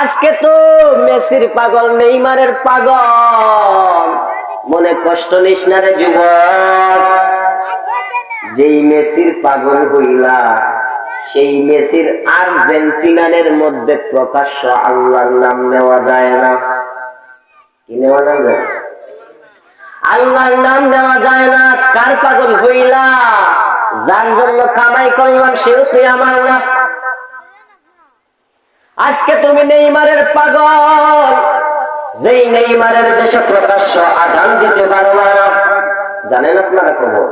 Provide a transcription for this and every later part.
আজকে তো মেসির পাগল, নেইমারের পাগল। মনে কষ্ট নিস না রে যুবক, যেই মেসির পাগল হইলা সেই মেসির আর্জেন্টিনানের মধ্যে প্রকাশ্য আল্লাহর নাম নেওয়া যায় না। কি নেওয়া না যায়? আল্লাহর নাম নেওয়া যায় না। কার পাগল হইলা? যার জন্য কামাই করলাম সেও তুই আমার না। আজকে তুমি নেইমারের পাগল, যেই নেইমারের দেশে প্রকাশ্য আজান দিতে পারবা না। জানেন আপনারা খবর?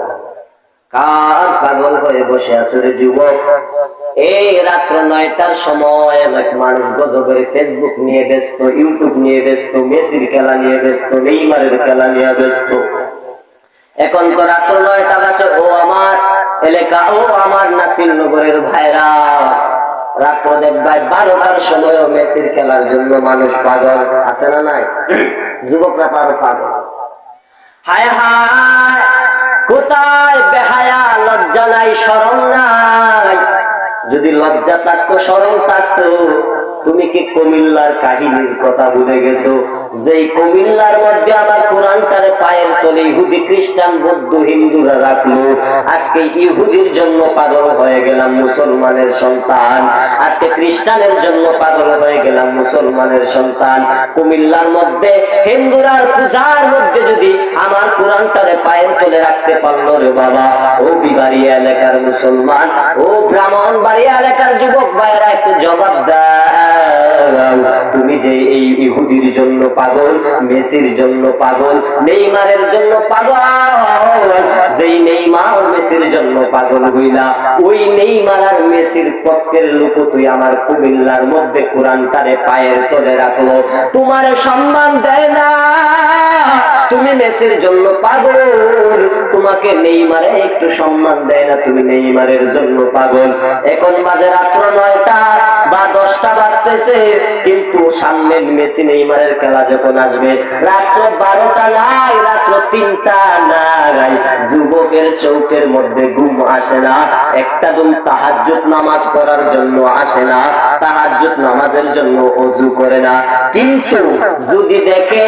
কার পাগল হয়ে বসে আছো রে যুবক? এই রাত্র 9টার সময় অনেক মানুষ গজবের ফেসবুক নিয়ে ব্যস্ত, ইউটিউব নিয়ে ব্যস্ত, মেসির খেলা নিয়ে ব্যস্ত, নেইমারের খেলা নিয়ে ব্যস্ত। এখন তো রাত্র 9টা বাজে। ও আমার এলাকা, ও আমার নাসির নগরের ভাইরা, রাত্র দেখবাই 12টার সময় মেসির খেলার জন্য মানুষ পাগল আছে না নাই? যুবকরা তারও পাগল। হায় হায়, কোথায় বেহায়া, লজ্জা নাই, শরম নাই। যদি লজ্জা থাকতো, শরম থাকতো, তুমি কি কুমিল্লার কাহিনীর কথা ভুলে গেছো? যেই কুমিল্লার মধ্যে আমার কোরআনটারে পায়ের তলে ইহুদি, খ্রিস্টান, বৌদ্ধ, হিন্দুরা রাখলো। আজকে ইহুদির জন্য পাগল হয়ে গেলাম মুসলমানের সন্তান, আজকে খ্রিস্টানের জন্য পাগল হয়ে গেলাম মুসলমানের সন্তান। কুমিল্লার মধ্যে হিন্দুরার পূজার মধ্যে যদি আমার কোরআনটারে পায়ের তলে রাখতে পারলো রে বাবা, ও বিবাড়িয়া এলাকার মুসলমান, ও ব্রাহ্মণবাড়িয়া এলাকার যুবক ভাইয়েরা, একটু জবাব দাও। তুমি যে এই ইহুদির জন্য পাগল, মেসির জন্য পাগল, নেইমারের জন্য পাগল, যেই নেইমার মেসির জন্য পাগল হইলা, ওই নেইমার আর মেসির পক্ষের লোক তুই আমার কুমিল্লার মধ্যে কোরআনটারে পায়ের তলে রাখলো, তোমার সম্মান দেয় না। তুমি মেসির জন্য পাগল, তোমাকে নেইমারে একটু সম্মান দেয় না, তুমি নেইমারের জন্য পাগল। এখন বাজে রাত্র 9টা বা 10টা বাজতেছে, কিন্তু সামনে মেসি নেইমারের খেলা যখন আসবে, রাত্র 12টা নাই, রাত্র 3টা নাই, যুবকের চৌকের মধ্যে ঘুম আসে না। একটা দিন তাহাজ্জুদ নামাজ পড়ার জন্য আসে না, তাহাজ্জুদ নামাজের জন্য ওযু করে না। কিন্তু যদি দেখে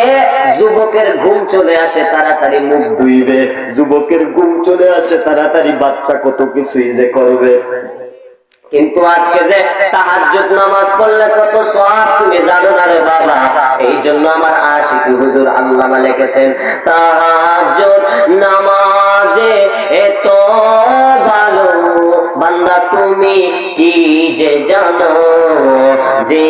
যুবকের ঘুম চলে আসে, তাড়াতাড়ি মুখ ধুইবে, যুবকের ঘুম চলে আসে, তাড়াতাড়ি বাচ্চা কত কিছুই যে করবে। কিন্তু আজকে যে তাহাজ্জুদ নামাজ পড়লে কত সওয়াব তুমি জানো না রে বাবা। এই জন্য আমার আশিক হুজুর আল্লামা লিখেছেন, তাহাজ্জুদ নামাজে এত ভালো বান্দা তুমি কি যে জানো, যে